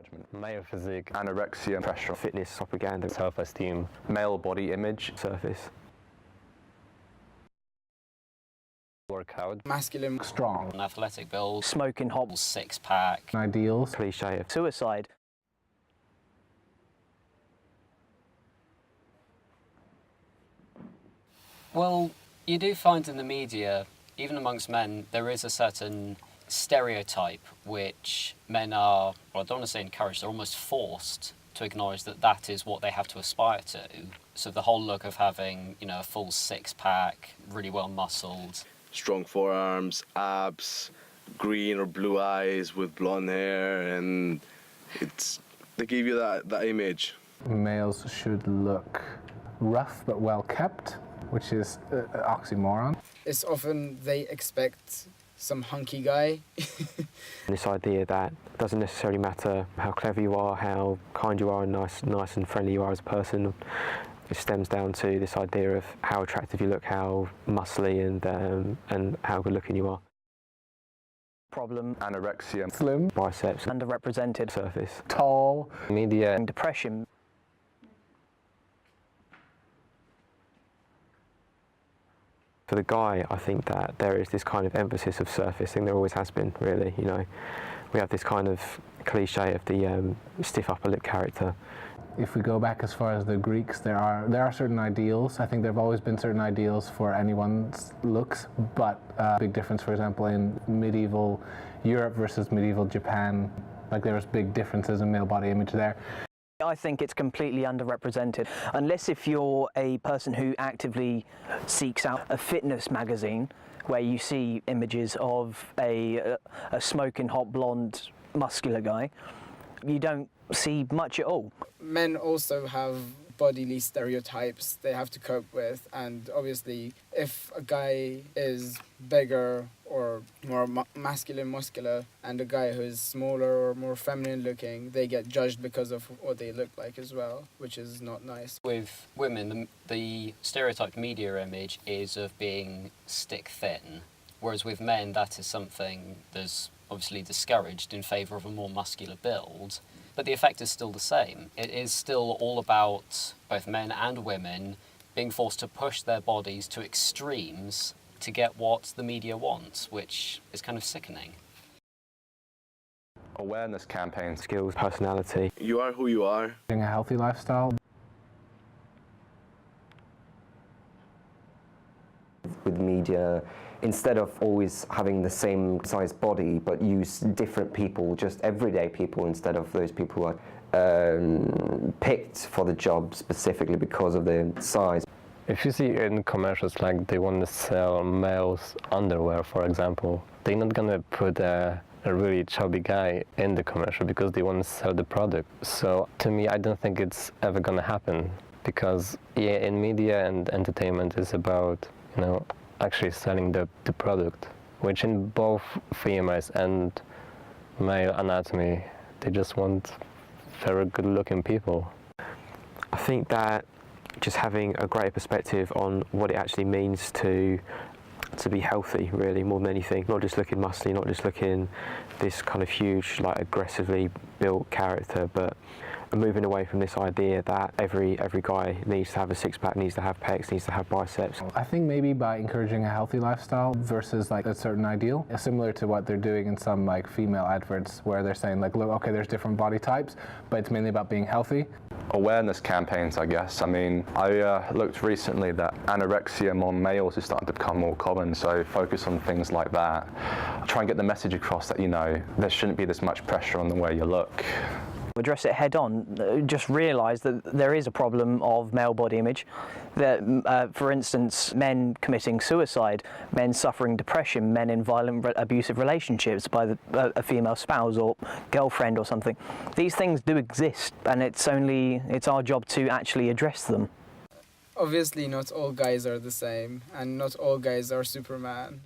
judgment, male physique, anorexia, pressure, fitness propaganda, self-esteem, male body image, surface, workout, masculine, strong, an athletic build, smoking hot, six-pack, ideals, cliche of suicide. Well, you do find in the media, even amongst men, there is a certain stereotype which men are, well, I don't want to say encouraged, they're almost forced to acknowledge that that is what they have to aspire to. So the whole look of having, you know, a full six-pack, really well muscled, strong forearms, abs, green or blue eyes with blonde hair, and they give you that image. males should look rough but well kept, which is an oxymoron. it's often they expect some hunky guy. this idea that it doesn't necessarily matter how clever you are, how kind you are and nice and friendly you are as a person. It stems down to this idea of how attractive you look, how muscly and how good looking you are. Problem, anorexia, Slim, Biceps, underrepresented, surface, tall, media, and depression. For the guy, I think that there is this kind of emphasis of surface thing. There always has been, really. You know, we have this kind of cliche of the stiff upper lip character. If we go back as far as the Greeks, there are certain ideals. I think there have always been certain ideals for anyone's looks, but big difference, for example, in medieval Europe versus medieval Japan. Like there was big differences in male body image there. I think it's completely underrepresented, unless if you're a person who actively seeks out a fitness magazine where you see images of a smoking hot blonde muscular guy. You don't see much at all. Men also have bodily stereotypes they have to cope with, and obviously if a guy is bigger or more masculine, muscular, and a guy who is smaller or more feminine looking, they get judged because of what they look like as well, which is not nice. With women, the stereotyped media image is of being stick thin, whereas with men that is something that's obviously discouraged in favour of a more muscular build. But the effect is still the same. It is still all about both men and women being forced to push their bodies to extremes to get what the media wants, which is kind of sickening. awareness campaigns, Skills, personality. You are who you are. Living a healthy lifestyle. With media, instead of always having the same size body, but use different people, just everyday people, instead of those people who are picked for the job specifically because of their size. If you see in commercials like they want to sell males underwear, for example, they're not gonna put a really chubby guy in the commercial because they want to sell the product. So to me, I don't think it's ever gonna happen, because yeah, in media and entertainment is about, you know, actually selling the product, which in both females and male anatomy, they just want very good looking people. I think that just having a greater perspective on what it actually means to be healthy, really, more than anything. Not just looking muscly, not just looking this kind of huge, like aggressively built character, but moving away from this idea that every guy needs to have a six-pack, needs to have pecs, needs to have biceps. I think maybe by encouraging a healthy lifestyle versus like a certain ideal, similar to what they're doing in some like female adverts where they're saying like, look, okay, there's different body types, but it's mainly about being healthy. awareness campaigns, I guess. I mean, I looked recently that anorexia among males is starting to become more common, so focus on things like that. Try and get the message across that, you know, there shouldn't be this much pressure on the way you look. Address it head on. Just realise that there is a problem of male body image. That, for instance, men committing suicide, men suffering depression, men in violent, abusive relationships by a female spouse or girlfriend or something. These things do exist, and it's our job to actually address them. Obviously not all guys are the same, and not all guys are Superman.